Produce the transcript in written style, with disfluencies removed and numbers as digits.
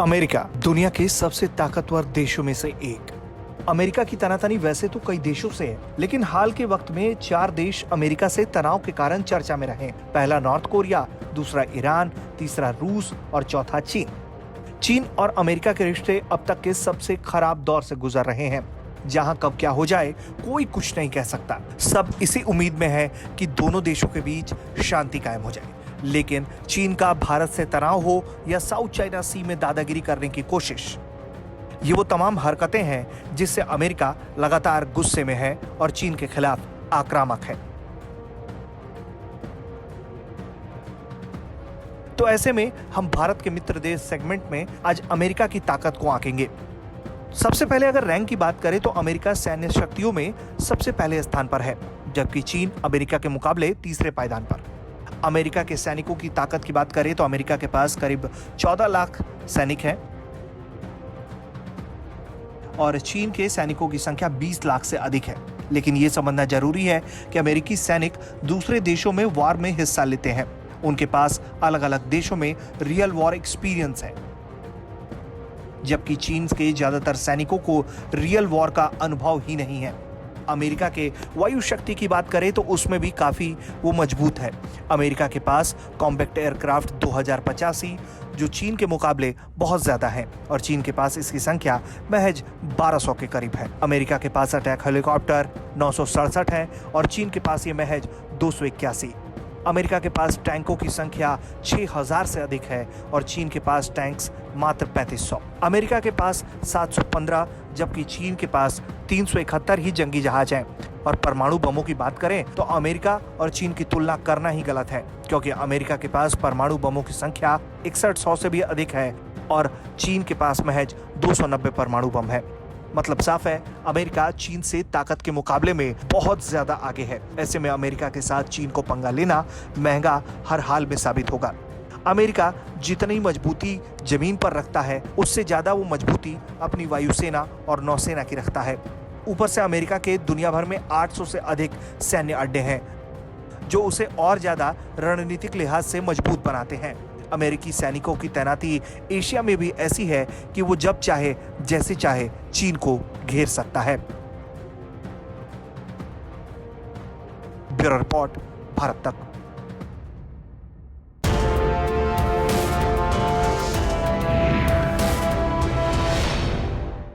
America दुनिया के सबसे ताकतवर देशों में से एक। अमेरिका की तनातनी वैसे तो कई देशों से है, लेकिन हाल के वक्त में 4 देश अमेरिका से तनाव के कारण चर्चा में रहे। पहला नॉर्थ कोरिया, दूसरा ईरान, तीसरा रूस और चौथा चीन। चीन और अमेरिका के रिश्ते अब तक के सबसे खराब दौर से गुजर रहे हैं, जहां कब क्या हो जाए कोई कुछ नहीं कह सकता। सब इसी उम्मीद में है कि दोनों देशों के बीच शांति कायम हो जाए। लेकिन चीन का भारत से तनाव हो या साउथ चाइना सी में दादागिरी करने की कोशिश, ये वो तमाम हरकतें हैं जिससे अमेरिका लगातार गुस्से में है और चीन के खिलाफ आक्रामक है। तो ऐसे में हम भारत के मित्र देश सेगमेंट में आज अमेरिका की ताकत को आंकेंगे। सबसे पहले अगर रैंक की बात करें तो अमेरिका सैन्य शक्तियों में सबसे पहले स्थान पर है, जबकि चीन अमेरिका के मुकाबले तीसरे पायदान पर। अमेरिका के सैनिकों की ताकत की बात करें तो अमेरिका के पास करीब 14 लाख सैनिक हैं और चीन के सैनिकों की संख्या 20 लाख से अधिक है। लेकिन यह समझना जरूरी है कि अमेरिकी सैनिक दूसरे देशों में वॉर में हिस्सा लेते हैं। उनके पास अलग अलग देशों में रियल वॉर एक्सपीरियंस है, जबकि चीन के ज्यादातर सैनिकों को रियल वॉर का अनुभव ही नहीं है। अमेरिका के वायु शक्ति की बात करें तो उसमें भी काफी वो मजबूत है। अमेरिका के पास कॉम्पैक्ट एयरक्राफ्ट 2085 जो चीन के मुकाबले बहुत ज्यादा है और चीन के पास इसकी संख्या महज 1200 के करीब है। अमेरिका के पास अटैक हेलीकॉप्टर 967 है और चीन के पास ये महज 281। अमेरिका के पास टैंकों की संख्या 6000 से अधिक है और चीन के पास टैंक्स मात्र 3500। अमेरिका के पास 715 जबकि चीन के पास 371 ही जंगी जहाज हैं। और परमाणु बमों की बात करें तो अमेरिका और चीन की तुलना करना ही गलत है, क्योंकि अमेरिका के पास परमाणु बमों की संख्या 6100 से भी अधिक है और चीन के पास महज 290 परमाणु बम है। मतलब साफ है, अमेरिका चीन से ताकत के मुकाबले में बहुत ज्यादा आगे है। ऐसे में अमेरिका के साथ चीन को पंगा लेना महंगा हर हाल में साबित होगा। अमेरिका जितनी मजबूती जमीन पर रखता है, उससे ज्यादा वो मजबूती अपनी वायुसेना और नौसेना की रखता है। ऊपर से अमेरिका के दुनिया भर में 800 से अधिक सैन्य अड्डे हैं, जो उसे और ज्यादा रणनीतिक लिहाज से मजबूत बनाते हैं। अमेरिकी सैनिकों की तैनाती एशिया में भी ऐसी है कि वो जब चाहे जैसे चाहे चीन को घेर सकता है। ब्यूरो रिपोर्ट, भारत तक।